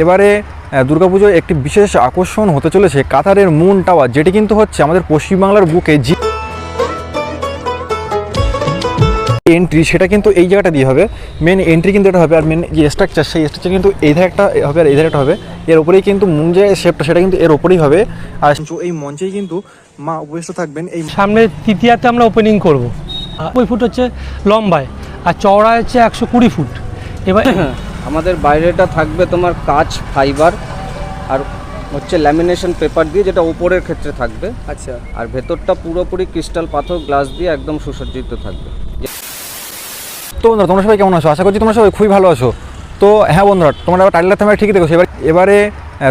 এবারে দুর্গাপুজোর একটি বিশেষ আকর্ষণ হতে চলেছে কাতারের মুন টাওয়ার, যেটি কিন্তু হচ্ছে আমাদের পশ্চিমবাংলার বুকে এন্ট্রি, সেটা কিন্তু এই জায়গাটা দিয়ে হবে। মেন এন্ট্রি কিন্তু এটা হবে, আর মেন যে স্ট্রাকচার সেই স্ট্রাকচার কিন্তু এই ধারে একটা হবে আর এই ধারে একটা হবে। এর ওপরেই কিন্তু মুন যে শেপটা সেটা কিন্তু এর ওপরেই হবে। আর এই মঞ্চেই কিন্তু মা উপবিষ্ট থাকবেন। এই সামনে তৃতীয়াতে আমরা ওপেনিং করব। 90 ফুট হচ্ছে লম্বায় আর চওড়া হচ্ছে 120 ফুট। এবার আমাদের বাইরেটা থাকবে তোমার কাঁচ ফাইবার আর হচ্ছে ল্যামিনেশন পেপার দিয়ে, যেটা উপরের ক্ষেত্রে থাকবে। আচ্ছা, আর ভেতরটা পুরোপুরি ক্রিস্টাল পাথর গ্লাস দিয়ে একদম সুসজ্জিত থাকবে। তো বন্ধুরা, তোমরা সবাই কেমন আছো? আশা করছি তোমরা সবাই খুবই ভালো আছো। তো হ্যাঁ বন্ধুরা, তোমরা টাইটেলটা তোমরা ঠিকই দেখো। এবারে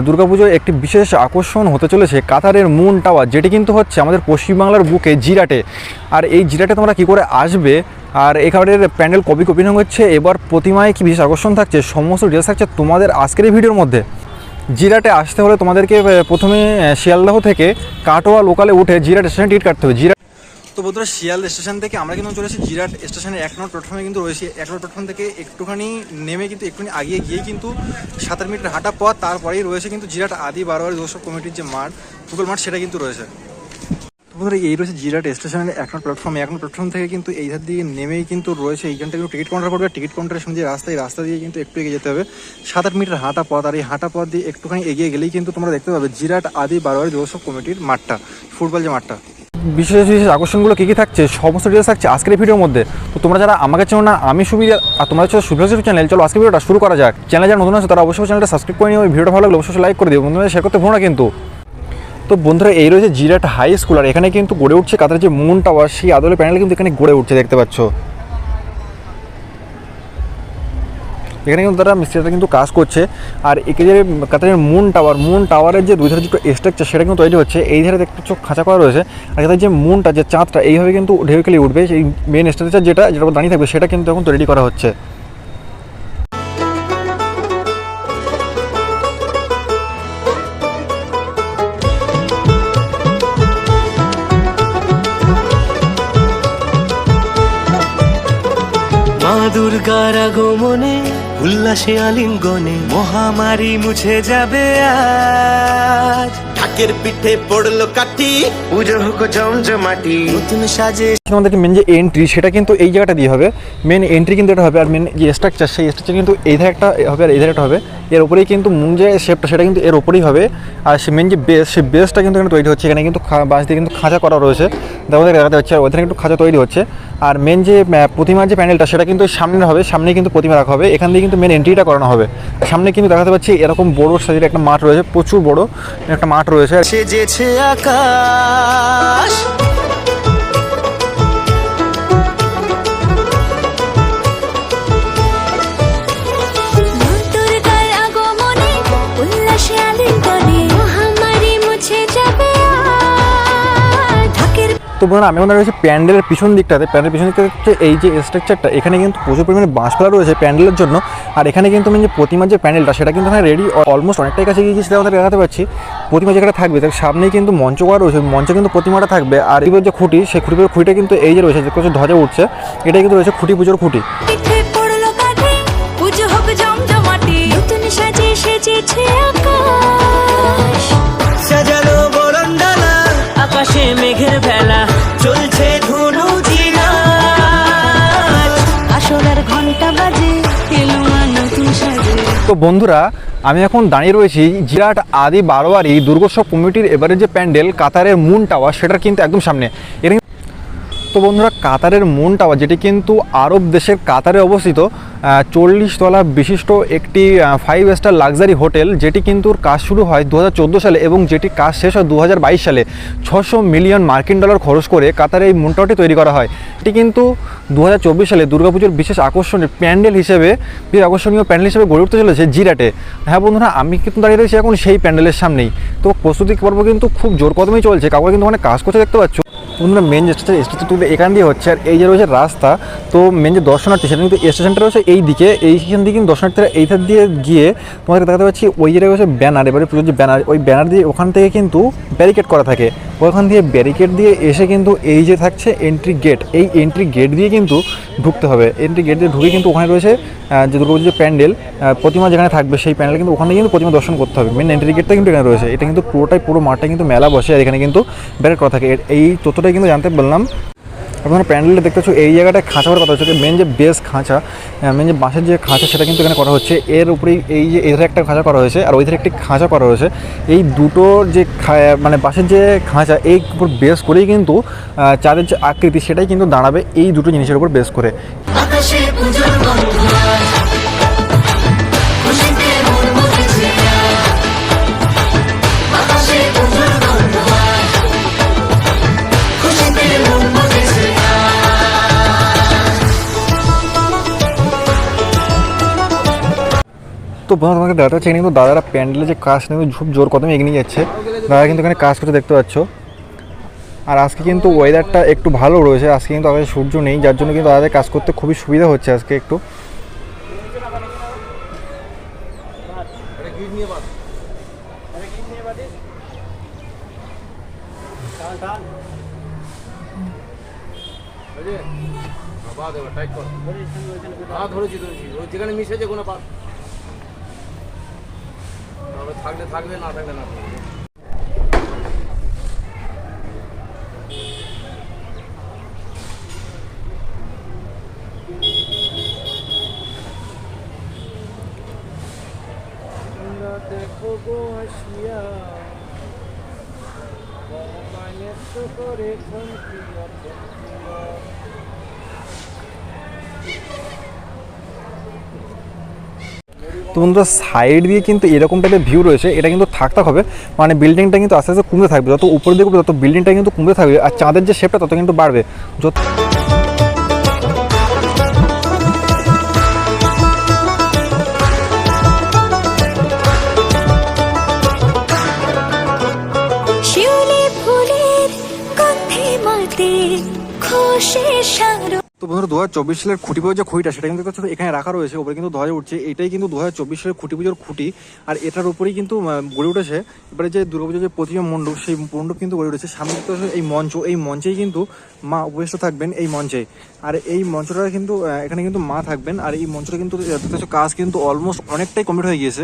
দুর্গাপুজোর একটি বিশেষ আকর্ষণ হতে চলেছে কাতারের মুন টাওয়ার, যেটি কিন্তু হচ্ছে আমাদের পশ্চিমবাংলার বুকে জিরাটে। আর এই জিরাটে তোমরা কী করে আসবে, আর এখানের প্যান্ডেল কপি ওপেনিং হচ্ছে, এবার প্রতিমায় কী বিশেষ আকর্ষণ থাকছে, সমস্ত ডিটেলস থাকছে তোমাদের আজকের এই ভিডিওর মধ্যে। জিরাটে আসতে হলে তোমাদেরকে প্রথমে শিয়ালদহ থেকে কাটোয়া লোকালে উঠে জিরাট স্টেশনে টিকিট কাটতে হবে। তো বন্ধুরা, শিয়ালদহ স্টেশন থেকে আমরা কিন্তু চলে এসেছি জিরাট স্টেশনের 1 নম্বর প্ল্যাটফর্মে কিন্তু রয়েছে। 1 নম্বর প্ল্যাটফর্ম থেকে একটুখানি নেমে কিন্তু একটুখানি আগিয়ে গিয়ে কিন্তু 7 মিনিট হাঁটা পথ, তারপরেই রয়েছে কিন্তু জিরাট আদি বারোয়ারি দুর্গোৎসব কমিটির যে মাঠ, ফুটবল মাঠ, সেটা কিন্তু রয়েছে। তো বন্ধুরা, এই রয়েছে জিরাট স্টেশনের 1 নম্বর প্ল্যাটফর্মে। 1 নম্বর প্ল্যাটফর্ম থেকে কিন্তু এই ধার দিয়ে নেমেই কিন্তু রয়েছে এইখানটা কিন্তু টিকিট কাউন্টার পড়বে। টিকিট কাউন্টারের সঙ্গে রাস্তা দিয়ে কিন্তু একটু এগিয়ে যেতে হবে। 7-8 মিনিটের হাঁটা পথ, আর এই হাঁটা পথ দিয়ে একটুখানি এগিয়ে গেলেই কিন্তু তোমরা দেখতে পাবে জিরাট আদি বারোয়ারি দুর্গোৎসব কমিটির মাঠটা, ফুটবল যে মাঠটা। বিশেষ আকর্ষণগুলো কী কী থাকছে সমস্ত ডিটেলস থাকছে আজকের এই ভিডিওর মধ্যে। তো তোমরা যারা আমাকে চেনো না, আমি সুবিধা, আর তোমরা হচ্ছে সুবিধা চ্যানেল, চলো আজকে ভিডিওটা শুরু করা যাক। চ্যানেলে যারা নতুন আছে তারা অবশ্যই চ্যানেলটা সাবস্ক্রাইব করে নিও। ভিডিওটা ভালো লাগলে অবশ্যই লাইক করে দিও, বন্ধুরা শেয়ার করতে ভুলো না কিন্তু। তো বন্ধুরা, এই রয়েছে জিরাট হাই স্কুল, আর এখানে কিন্তু গড়ে উঠছে কাতারের যে মুন টাওয়ার, সেই আদলের প্যানেল কিন্তু এখানে গড়ে উঠছে, দেখতে পাচ্ছ। এখানে কিন্তু তারা মিস্ত্রিরা কিন্তু কাজ করছে। আর একে যে কাতারের মুন টাওয়ারের যে দুই ধারে দুটো স্ট্রাকচার সেটা কিন্তু তৈরি হচ্ছে। এই ধারে দেখতে চোখ খাঁচা করা রয়েছে, আর তাদের যে মুনটা, যে চাঁদটা এইভাবে কিন্তু ঢেউকেলি উঠবে, সেই মেন স্ট্রাকচার যেটা দাঁড়িয়ে থাকবে সেটা কিন্তু এখন তৈরি করা হচ্ছে। মা দুর্গার আগমনে উল্লাসে আলিঙ্গনে মহামারী মুছে যাবে আজ। ঢাকের পিঠে পড়লো কাঠি, পুজো হোক জমজমাটি, নতুন সাজে। আমাদেরকে মেন যে এন্ট্রি সেটা কিন্তু এই জায়গাটা দিয়ে হবে। মেন এন্ট্রি কিন্তু এটা হবে, আর মেন যে স্ট্রাকচার সেই স্ট্রাকচার কিন্তু এই ধারে একটা হবে আর এই ধারে একটা হবে। এর ওপরেই কিন্তু মুন যে শেপটা সেটা কিন্তু এর ওপরেই হবে। আর সে মেন যে বেস, সেই বেসটা কিন্তু এখানে তৈরি হচ্ছে। এখানে কিন্তু বাঁশ দিয়ে কিন্তু খাঁচা করা রয়েছে, আমাদের দেখাতে হচ্ছে। আর ওখানে কিন্তু খাঁচা তৈরি হচ্ছে। আর মেন যে প্রতিমার যে প্যানেলটা সেটা কিন্তু সামনে হবে, সামনে কিন্তু প্রতিমা রাখা হবে। এখান দিয়ে কিন্তু মেন এন্ট্রিটা করানো হবে। সামনে কিন্তু দেখাতে পাচ্ছি এরকম বড় সাইজের একটা মাঠ রয়েছে, প্রচুর বড় একটা মাঠ রয়েছে। সেজেছে আকাশ, তো বন্ধুরা, আমি রয়েছে প্যান্ডেলের পিছন দিকটাতে। প্যান্ডেলের পিছন দিকটা হচ্ছে এই যে স্ট্রাকচারটা, এখানে কিন্তু প্রচুর পরিমাণে বাঁশপালা রয়েছে প্যান্ডেলের জন্য। আর এখানে কিন্তু আমি যে প্রতিমার যে প্যান্ডেলটা সেটা কিন্তু এখানে রেডি, অলমোস্ট অনেকটাই কাছে গিয়ে সেটা আমাদের দেখাতে পাচ্ছি। প্রতিমা যেখানে থাকবে তার সামনেই কিন্তু মঞ্চ করা রয়েছে, মঞ্চে কিন্তু প্রতিমাটা থাকবে। আর এবার যে খুঁটি, সেই খুঁটিটা কিন্তু এই যে রয়েছে, যে কিছু ধ্বজা উঠছে, এটাই কিন্তু রয়েছে খুঁটি, পুজোর খুঁটি। আকাশে মেঘের ভেলা চলছে ধনু জিনা, আসলের ঘন্টা বাজে এলো নতুন সাজে। তো বন্ধুরা, আমি এখন দাঁড়িয়ে রয়েছি জিরাট আদি বারোয়ারি দুর্গোৎসব কমিটির এবারে যে প্যান্ডেল কাতারের মুন টাওয়ার, সেটার কিন্তু একদম সামনে। তো বন্ধুরা, কাতারের মুন টাওয়ার, যেটি কিন্তু আরব দেশের কাতারে অবস্থিত 40 তলা বিশিষ্ট একটি 5 স্টার লাক্সারি হোটেল, যেটি কিন্তু কাজ শুরু হয় 2014 সালে এবং যেটি কাজ শেষ হয় 2022 সালে। 600 মিলিয়ন মার্কিন ডলার খরচ করে কাতারে এই মুন টাওয়ারটি তৈরি করা হয়। এটি কিন্তু 2024 সালে দুর্গাপুজোর বিশেষ আকর্ষণীয় প্যান্ডেল হিসেবে গড়ে উঠতে চলেছে জিরাটে। হ্যাঁ বন্ধুরা, আমি কিন্তু দাঁড়িয়ে রয়েছি এখন সেই প্যান্ডেলের সামনেই। তো প্রস্তুতি পর্ব কিন্তু খুব জোর কদমেই চলছে, কাউকে কিন্তু ওখানে কাজ করতে দেখতে পাচ্ছ। বন্ধুরা মেন যে স্টেশন কিন্তু এখান দিয়ে হচ্ছে, আর এই যে রয়েছে রাস্তা, তো মেন যে দর্শনার্থী সেটা কিন্তু স্টেশনটা রয়েছে এই দিকে, এইখান দিয়ে কিন্তু দর্শনার্থীরা এই ধার দিয়ে গিয়ে তোমাকে দেখাতে পাচ্ছি ওই জায়গায় রয়েছে ব্যানার, এবারে পুজোর যে ব্যানার, ওই ব্যানার দিয়ে ওখান থেকে কিন্তু ব্যারিকেড করা থাকে, ওখান দিয়ে ব্যারিকেড দিয়ে এসে কিন্তু এই যে থাকছে এন্ট্রি গেট, এই এন্ট্রি গেট দিয়ে কিন্তু ঢুকতে হবে। এন্ট্রি গেট দিয়ে ঢুকে কিন্তু ওখানে রয়েছে যে দুর্গাপুজোর যে প্যান্ডেল, প্রতিমা যেখানে থাকবে সেই প্যান্ডেল কিন্তু ওখানে কিন্তু প্রতিমা দর্শন করতে হবে। মেন এন্ট্রি গেটটা কিন্তু এখানে রয়েছে, এটা কিন্তু পুরো মাঠটা কিন্তু মেলা বসে, আর এখানে কিন্তু ব্যারিকেড করা থাকে। এই তথ্যটাই কিন্তু জানতে বললাম। আপনারা প্যান্ডেলটা দেখতে পাচ্ছ, এই জায়গাটায় খাঁচা করার কথা হচ্ছে, মেন যে বেস খাঁচা, মেন যে বাঁশের যে খাঁচা সেটা কিন্তু এখানে করা হচ্ছে। এর উপরেই এই যে এধারে একটা খাঁচা করা হয়েছে আর ওইধারে একটি খাঁচা করা হয়েছে। এই দুটোর যে মানে বাঁশের যে খাঁচা, এই উপর বেস করেই কিন্তু চাঁদের যে আকৃতি সেটাই কিন্তু দাঁড়াবে এই দুটো জিনিসের উপর বেস করে। আকাশে পুজোর গন্ধ আজ, খুশিতে মন মুখেছে আজ। আকাশে পুজোর গন্ধ আজ, খুশিতে মন মুখেছে আজ। তো বন্ধুরা তোমাকে দাদা হচ্ছে কিন্তু দাদারা প্যান্ডেলে যে কাজ কিন্তু খুব জোর কদমে এগিয়ে নিয়ে যাচ্ছে, দাদা কিন্তু এখানে কাজ করতে দেখতে পাচ্ছ। আর আজকে কিন্তু ওয়েদারটা একটু ভালো রয়েছে, আজকে কিন্তু আকাশে সূর্য নেই, যার জন্য কিন্তু দাদাদের কাজ করতে খুবই সুবিধা হচ্ছে আজকে একটু। যেখানে মিশেছে কোনো থাকলে থাকবে, না থাকলে না। দেখো গো আসিয়া করে তো বন্ধুরা সাইড দিয়ে কিন্তু এরকম টাইপের ভিউ রয়েছে, এটা কিন্তু থাকতে হবে, মানে বিল্ডিংটা কিন্তু আস্তে আস্তে কমতে থাকবে, যত উপরে দিকে তত বিল্ডিংটা কিন্তু কমতে থাকবে, আর চাঁদের যে শেপটা তত কিন্তু বাড়বে। যত শিউলি ফুলের গন্ধে মাতে খুশির সারো। তো বন্ধুরা 2024 সালের খুঁটি পুজোর যে খুঁটিটা সেটা কিন্তু দেখতে পাচ্ছ এখানে রাখা রয়েছে, ওপরে কিন্তু ধ্বজা উঠছে, এটাই কিন্তু 2024 সালের খুঁটি পুজোর খুঁটি, আর এটার উপরেই কিন্তু গড়ে উঠেছে এবারে যে দুর্গাপুজোর যে প্রতিমা মণ্ডপ, সেই মণ্ডপ কিন্তু গড়ে উঠেছে। সামনে দেখতে পাচ্ছ এই মঞ্চ, এই মঞ্চেই কিন্তু মা উপবিষ্ট থাকবেন এই মঞ্চে, আর এই মঞ্চটা কিন্তু এখানে কিন্তু মা থাকবেন, আর এই মঞ্চটা কিন্তু দেখতে পাচ্ছ কাজ কিন্তু অলমোস্ট অনেকটাই কমপ্লিট হয়ে গিয়েছে।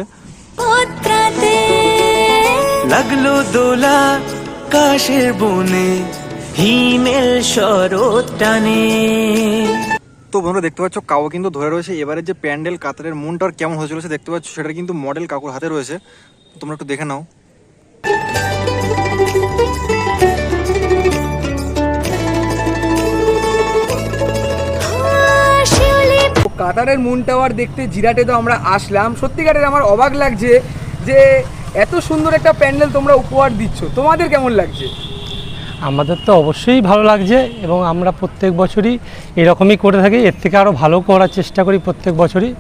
লাগলো দোলা কাশের বনে হিমেল শরৎ টানে। তো বন্ধুরা দেখতে পাচ্ছ কাউ কিন্তু ধরে রয়েছে, এবারে যে প্যান্ডেল কাতারের মুনটার কেমন হয়ে চলেছে দেখতে পাচ্ছ, সেটা কিন্তু মডেল কাকুর হাতে রয়েছে, তোমরা একটু দেখে নাও। কাতারের মুন টাওয়ার দেখতে জিরাটে তো আমরা আসলাম, সত্যিকারের আমার অবাক লাগছে যে এত সুন্দর একটা প্যান্ডেল তোমরা উপহার দিচ্ছ, তোমাদের কেমন লাগছে? আমাদের তো অবশ্যই ভালো লাগছে, এবং আমরা প্রত্যেক বছরই এরকমই করে থাকি, এর থেকে আরও ভালো করার চেষ্টা করি প্রত্যেক বছরই।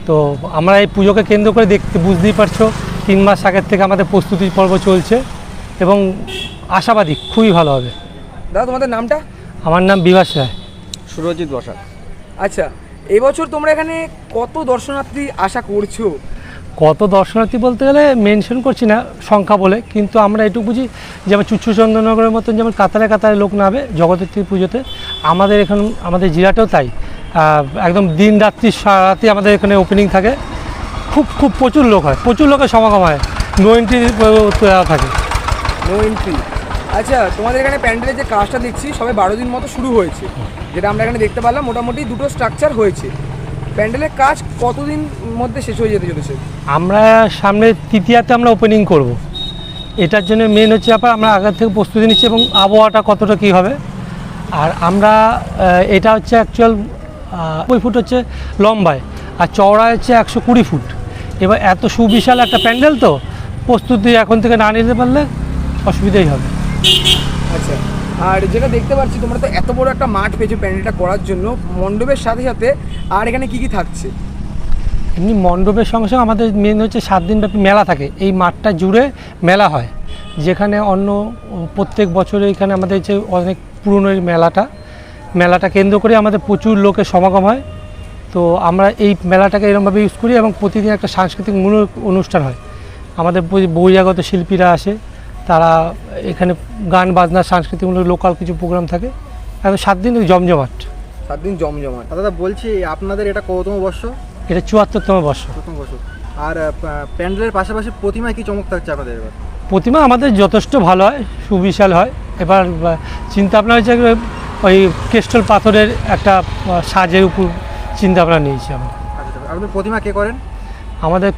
তো আমরা এই পুজোকে কেন্দ্র করে বুঝতেই পারছো 3 মাস আগের থেকে আমাদের প্রস্তুতি পর্ব চলছে, এবং আশাবাদী খুবই ভালো হবে। দাদা তোমাদের নামটা? আমার নাম বিভাস রায়। সুরজিৎ বসাক। আচ্ছা, এবছর তোমরা এখানে কত দর্শনার্থী আশা করছো? কত দর্শনার্থী বলতে গেলে মেনশন করছি না সংখ্যা বলে, কিন্তু আমরা এটুকু বুঝি যেমন চুচ্চুচন্দননগরের মতন যেমন কাতারে কাতারে লোক নামে জগদ্ধাত্রী পুজোতে, আমাদের এখানে আমাদের জিরাটেও তাই, একদম দিন রাত্রি সারারাতি আমাদের এখানে ওপেনিং থাকে, খুব খুব প্রচুর লোক হয়, প্রচুর লোকের সমাগম হয়, নো এন্ট্রি থাকে। No entry. আচ্ছা, তোমাদের এখানে প্যান্ডেলের যে কাজটা দেখছি সবে 12 দিন মতো শুরু হয়েছে, যেটা আমরা এখানে দেখতে পেলাম, মোটামুটি 2টো স্ট্রাকচার হয়েছে। প্যান্ডেলের কাজ কতদিন মধ্যে শেষ হয়ে যেতে চলেছে? আমরা সামনে তৃতীয়াতে আমরা ওপেনিং করব, এটার জন্য মেন হচ্ছে ব্যাপার আমরা আগের থেকে প্রস্তুতি নিচ্ছি, এবং আবহাওয়াটা কতটা কী হবে। আর আমরা এটা হচ্ছে অ্যাকচুয়াল 90 ফুট হচ্ছে লম্বায়, আর চওড়া হচ্ছে 120 ফুট। এবার এত সুবিশাল একটা প্যান্ডেল, তো প্রস্তুতি এখন থেকে না নিতে পারলে অসুবিধাই হবে। আচ্ছা, আর যেটা দেখতে পাচ্ছি তোমরা তো এত বড় একটা মাঠ পেয়েছো প্যান্ডেলটা করার জন্য, মণ্ডপের সাথে সাথে আর এখানে কি কি থাকছে? এমনি মণ্ডপের সঙ্গে সঙ্গে আমাদের মেন হচ্ছে 7 দিনব্যাপী মেলা থাকে, এই মাঠটা জুড়ে মেলা হয়, যেখানে অন্য প্রত্যেক বছরে এখানে আমাদের যে অনেক পুরনো এই মেলাটা কেন্দ্র করে আমাদের প্রচুর লোকের সমাগম হয়। তো আমরা এই মেলাটাকে এরকমভাবে ইউজ করি এবং প্রতিদিন একটা সাংস্কৃতিকমূলক অনুষ্ঠান হয়। আমাদের বহিরাগত শিল্পীরা আসে, তারা এখানে গান বাজনা সাংস্কৃতিকমূলক লোকাল কিছু প্রোগ্রাম থাকে। একদম 7 দিন জমজমাট। 7 দিন জমজমাট। দাদা বলছি আপনাদের এটা কততম বর্ষ? এটা 74তম বর্ষ। প্রথম বর্ষ। আর প্যান্ডেলের পাশাপাশি প্রতিমায় কি চমক থাকছে আপনাদের এবার? প্রতিমা আমাদের যথেষ্ট ভালো হয়, সুবিশাল হয়। এবার চিন্তা ভাবনা হয়েছে ওই ক্রিস্টাল পাথরের একটা সাজের উপর চিন্তা ভাবনা নিয়েছি আমরা। আচ্ছা, আপনাদের প্রতিমা কে করেন? আমাদের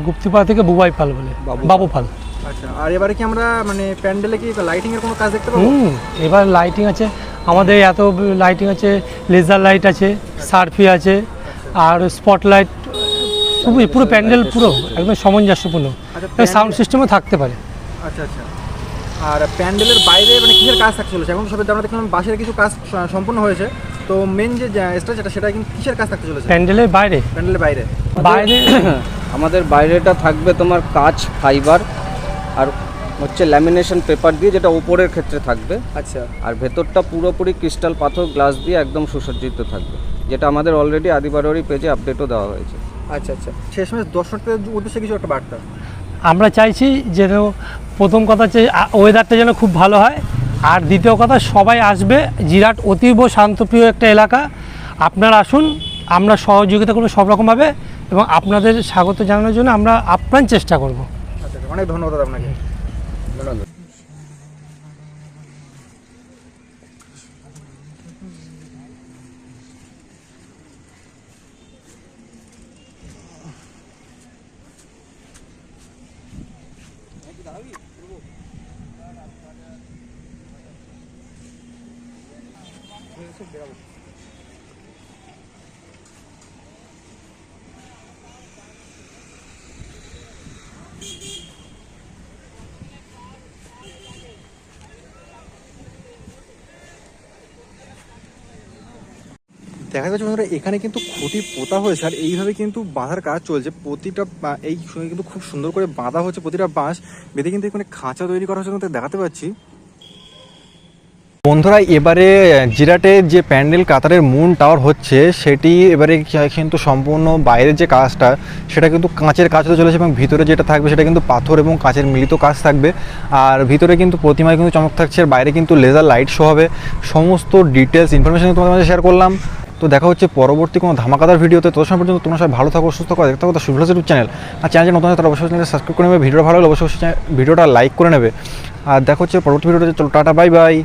গুপ্তিপাড়া থেকে বুবাই পাল বলে, বাবু পাল। আচ্ছা, আর এবারে কি আমরা মানে প্যান্ডেলে কি লাইটিংয়ের কোনো কাজ দেখতে পাবো? এবার লাইটিং আছে আমাদের, এত লাইটিং আছে, লেজার লাইট আছে, সার্ফি আছে, আর স্পটলাইট, পুরো প্যান্ডেল পুরো একদম সামঞ্জস্যপূর্ণ। সাউন্ড সিস্টেমও থাকতে পারে। আচ্ছা আচ্ছা। আর প্যান্ডেলের বাইরে মানে কিসের কাজ থাকতে চলেছে? এখন সবাই আমরা দেখলাম বাঁশের কিছু কাজ সম্পূর্ণ হয়েছে, তো মেন যে স্টেজ সেটা কিন্তু কিসের কাজ থাকতে চলেছে? প্যান্ডেলের বাইরে আমাদের বাইরেটা থাকবে তোমার কাঁচ ফাইবার আর হচ্ছে ল্যামিনেশন পেপার দিয়ে, যেটা ওপরের ক্ষেত্রে থাকবে। আচ্ছা। আর ভেতরটা পুরোপুরি ক্রিস্টাল পাথর গ্লাস দিয়ে একদম সুসজ্জিত থাকবে, যেটা আমাদের অলরেডি আদিবাড়ি পেজে আপডেটও দেওয়া হয়েছে। আচ্ছা আচ্ছা। শেষমেশ দর্শকদের উদ্দেশ্যে কিছু একটা বার্তা। আমরা চাইছি যেন প্রথম কথা হচ্ছে ওয়েদারটা যেন খুব ভালো হয়, আর দ্বিতীয় কথা সবাই আসবে। জিরাট অতীব শান্তপ্রিয় একটা এলাকা, আপনারা আসুন, আমরা সহযোগিতা করবো সব রকমভাবে এবং আপনাদের স্বাগত জানানোর জন্য আমরা আপ্রাণ চেষ্টা করব। আচ্ছা, অনেক ধন্যবাদ আপনাকে। ধন্যবাদ। দেখা যাচ্ছে বন্ধুরা এখানে কিন্তু খুঁটি পোতা হয়েছে আর এইভাবে কিন্তু বাঁধার কাজ চলছে। প্রতিটা এই সঙ্গে কিন্তু খুব সুন্দর করে বাঁধা হচ্ছে, প্রতিটা বাঁশ বেঁধে কিন্তু এখানে খাঁচা তৈরি করা হচ্ছে, কিন্তু দেখাতে পাচ্ছি। বন্ধুরা এবারে জিরাটে যে প্যান্ডেল কাতারের মুন টাওয়ার হচ্ছে সেটি এবারে কিন্তু সম্পূর্ণ বাইরের যে কাজটা সেটা কিন্তু কাঁচের কাজ হতে চলেছে এবং ভিতরে যেটা থাকবে সেটা কিন্তু পাথর এবং কাঁচের মিলিত কাজ থাকবে। আর ভিতরে কিন্তু প্রতিমায় কিন্তু চমক থাকছে, আর বাইরে কিন্তু লেজার লাইট শো হবে। সমস্ত ডিটেলস ইনফরমেশন তোমাদের মাঝে শেয়ার করলাম। তো দেখা হচ্ছে পরবর্তী কোনো ধামাকাদার ভিডিওতে। তো সময় পর্যন্ত তোমরা সবাই ভালো থাকো, সুস্থ থাকো, দেখতে থাকো the Shubho village YouTube channel. আর চ্যানেল নতুন হয় তারা অবশ্যই চ্যানেলটা সাবস্ক্রাইব করে নেবে। ভিডিওটা ভালো হলে অবশ্যই ভিডিওটা লাইক করে নেবে। আর দেখা হচ্ছে পরবর্তী ভিডিওতে। চলো টাটা, বাই বাই।